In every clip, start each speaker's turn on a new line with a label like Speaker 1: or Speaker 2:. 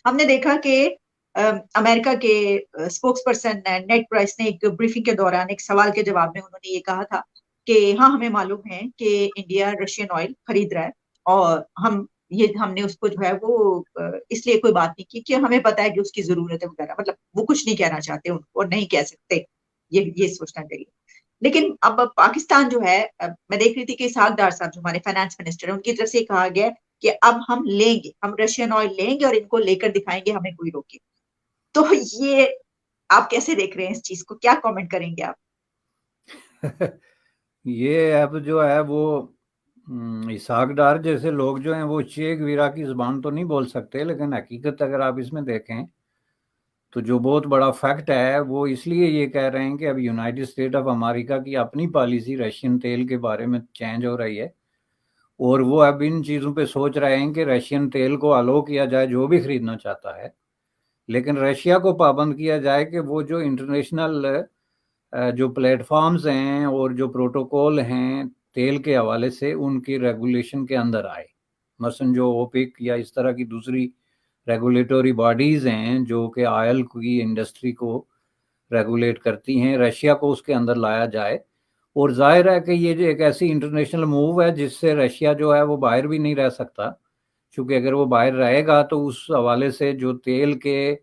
Speaker 1: ہم نے دیکھا کہ امریکہ کے اسپوکس پرسن نیڈ پرائس نے ایک بریفنگ کے دوران ایک سوال کے جواب میں انہوں نے یہ کہا تھا کہ ہاں ہمیں معلوم ہے کہ انڈیا رشین آئل خرید رہا ہے، اور ہم نے اس کو جو ہے وہ اس لیے کوئی بات نہیں کی کہ ہمیں پتا ہے کہ اس کی ضرورت ہے وغیرہ، مطلب وہ کچھ نہیں کہنا چاہتے ان کو اور نہیں کہہ سکتے، یہ سوچنا چاہیے۔ لیکن اب پاکستان جو ہے، میں دیکھ رہی تھی کہ اسحاق ڈار صاحب جو ہمارے فائنانس منسٹر ہیں، ان کی طرف سے کہا گیا کہ اب ہم لیں گے، ہم رشین آئل لیں گے اور ان کو لے کر دکھائیں گے ہمیں کوئی روکے۔ تو یہ آپ کیسے دیکھ رہے ہیں اس چیز کو، کیا کامنٹ کریں گے آپ؟
Speaker 2: یہ اب جو ہے وہ اسحاق ڈار جیسے لوگ جو ہیں وہ چے گویرا کی زبان تو نہیں بول سکتے، لیکن حقیقت اگر آپ اس میں دیکھیں تو جو بہت بڑا فیکٹ ہے وہ اس لیے یہ کہہ رہے ہیں کہ اب یونائٹڈ اسٹیٹ آف امریکہ کی اپنی پالیسی رشین تیل کے بارے میں چینج ہو رہی ہے، اور وہ اب ان چیزوں پہ سوچ رہے ہیں کہ رشین تیل کو الاؤ کیا جائے جو بھی خریدنا چاہتا ہے، لیکن رشیا کو پابند کیا جائے کہ وہ جو انٹرنیشنل جو پلیٹ فارمز ہیں اور جو پروٹوکول ہیں تیل کے حوالے سے ان کی ریگولیشن کے اندر آئے۔ مثلا جو اوپیک یا اس طرح کی دوسری ریگولیٹوری باڈیز ہیں جو کہ آئل کی انڈسٹری کو ریگولیٹ کرتی ہیں، رشیا کو اس کے اندر لایا جائے۔ اور ظاہر ہے کہ یہ جو ایک ایسی انٹرنیشنل موو ہے جس سے رشیا جو ہے وہ باہر بھی نہیں رہ سکتا، چونکہ اگر وہ باہر رہے گا تو اس حوالے سے جو تیل کے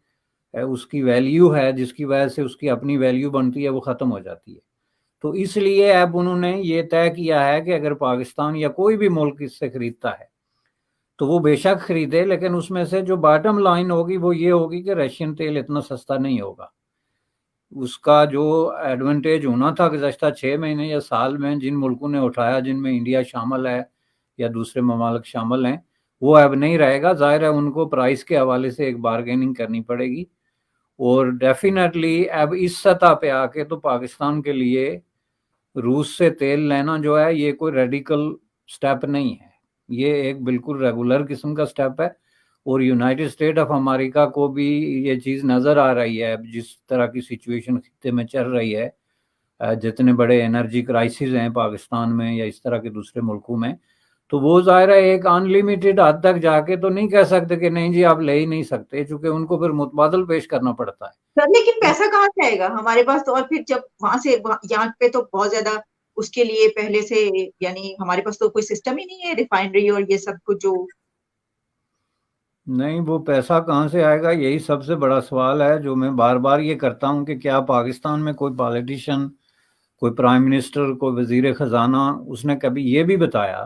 Speaker 2: اس کی ویلیو ہے جس کی وجہ سے اس کی اپنی ویلیو بنتی ہے وہ ختم ہو جاتی ہے۔ تو اس لیے اب انہوں نے یہ طے کیا ہے کہ اگر پاکستان یا کوئی بھی ملک اس سے خریدتا ہے تو وہ بے شک خریدے، لیکن اس میں سے جو باٹم لائن ہوگی وہ یہ ہوگی کہ رشین تیل اتنا سستا نہیں ہوگا۔ اس کا جو ایڈوانٹیج ہونا تھا گزشتہ 6 مہینے یا سال میں جن ملکوں نے اٹھایا، جن میں انڈیا شامل ہے یا دوسرے ممالک شامل ہیں، وہ اب نہیں رہے گا۔ ظاہر ہے ان کو پرائس کے حوالے سے ایک بارگیننگ کرنی پڑے گی، اور ڈیفینیٹلی اب اس سطح پہ آ کے تو پاکستان کے لیے روس سے تیل لینا جو ہے یہ کوئی ریڈیکل سٹیپ نہیں ہے، یہ ایک بالکل ریگولر قسم کا سٹیپ ہے۔ اور یونائٹڈ اسٹیٹ آف امریکہ کو بھی یہ چیز نظر آ رہی ہے جس طرح کی سچویشن خطے میں چل رہی ہے، جتنے بڑے انرجی کرائسس ہیں پاکستان میں یا اس طرح کے دوسرے ملکوں میں، تو وہ ظاہر ہے ایک ان لمیٹڈ حد تک جا کے تو نہیں کہہ سکتے کہ نہیں جی آپ لے ہی نہیں سکتے، چونکہ ان کو پھر متبادل پیش کرنا پڑتا ہے۔
Speaker 1: سر لیکن پیسہ کہاں سے آئے گا ہمارے پاس تو، اور پھر جب وہاں سے یہاں پہ تو بہت زیادہ اس کے لیے پہلے سے، یعنی ہمارے پاس تو کوئی سسٹم ہی نہیں ہے ریفائنری اور یہ سب کچھ جو۔
Speaker 2: نہیں، وہ پیسہ کہاں سے آئے گا یہی سب سے بڑا سوال ہے جو میں بار بار یہ کرتا ہوں کہ کیا پاکستان میں کوئی پالیٹیشین، کوئی پرائم منسٹر، کوئی وزیر خزانہ اس نے کبھی یہ بھی بتایا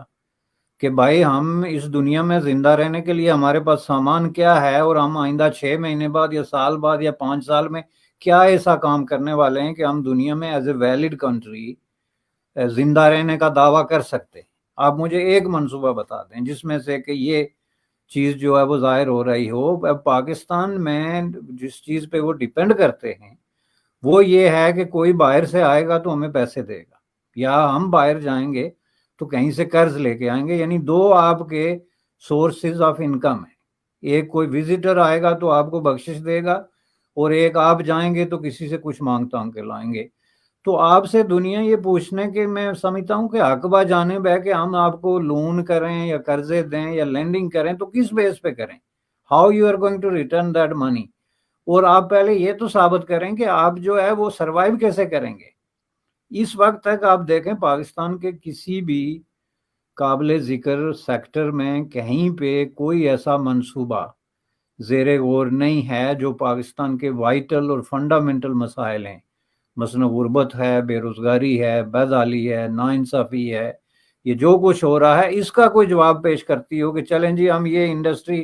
Speaker 2: کہ بھائی ہم اس دنیا میں زندہ رہنے کے لیے ہمارے پاس سامان کیا ہے، اور ہم آئندہ 6 مہینے بعد یا سال بعد یا 5 سال میں کیا ایسا کام کرنے والے ہیں کہ ہم دنیا میں ایز اے ویلڈ کنٹری زندہ رہنے کا دعویٰ کر سکتے ہیں؟ آپ مجھے ایک منصوبہ بتا دیں جس میں سے کہ یہ چیز جو ہے وہ ظاہر ہو رہی ہو۔ اب پاکستان میں جس چیز پہ وہ ڈیپینڈ کرتے ہیں وہ یہ ہے کہ کوئی باہر سے آئے گا تو ہمیں پیسے دے گا، یا ہم باہر جائیں گے تو کہیں سے قرض لے کے آئیں گے، یعنی دو آپ کے سورسز آف انکم ہیں، ایک کوئی وزٹر آئے گا تو آپ کو بخشش دے گا، اور ایک آپ جائیں گے تو کسی سے کچھ مانگ تانگ کے لائیں گے۔ تو آپ سے دنیا یہ پوچھنے کہ میں سمجھتا ہوں کہ حق با جانب ہے کہ ہم آپ کو لون کریں یا قرضے دیں یا لینڈنگ کریں تو کس بیس پہ کریں، how you are going to return that money, اور آپ پہلے یہ تو ثابت کریں کہ آپ جو ہے وہ سروائیو کیسے کریں گے۔ اس وقت تک آپ دیکھیں پاکستان کے کسی بھی قابل ذکر سیکٹر میں کہیں پہ کوئی ایسا منصوبہ زیر غور نہیں ہے جو پاکستان کے وائٹل اور فنڈامنٹل مسائل ہیں، مثلا غربت ہے، بے روزگاری ہے، بدحالی ہے، ناانصافی ہے، یہ جو کچھ ہو رہا ہے اس کا کوئی جواب پیش کرتی ہو کہ چلیں جی ہم یہ انڈسٹری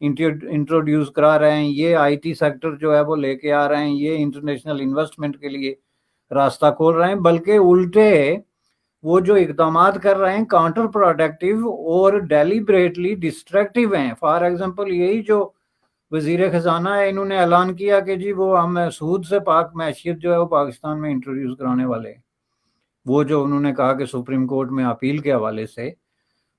Speaker 2: انٹروڈیوس کرا رہے ہیں، یہ آئی ٹی سیکٹر جو ہے وہ لے کے آ رہے ہیں، یہ انٹرنیشنل انویسٹمنٹ کے لیے راستہ کھول رہے ہیں، بلکہ الٹے وہ جو اقدامات کر رہے ہیں کاؤنٹر پروڈکٹیو اور ڈیلیبریٹلی ڈسٹریکٹیو ہیں۔ فار ایگزامپل یہی جو وزیر خزانہ ہے انہوں نے اعلان کیا کہ جی وہ ہم سود سے پاک معیشت جو ہے وہ پاکستان میں انٹروڈیوس کرانے والے ہیں، وہ جو انہوں نے کہا کہ سپریم کورٹ میں اپیل کے حوالے سے۔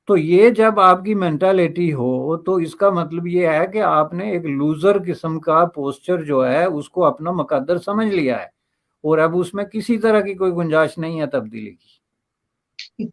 Speaker 2: تو یہ جب آپ کی مینٹالٹی ہو تو اس کا مطلب یہ ہے کہ آپ نے ایک لوزر قسم کا پوسچر جو ہے اس کو اپنا مقدر سمجھ لیا ہے، اور اب اس میں کسی طرح کی کوئی گنجائش نہیں ہے تبدیلی کی۔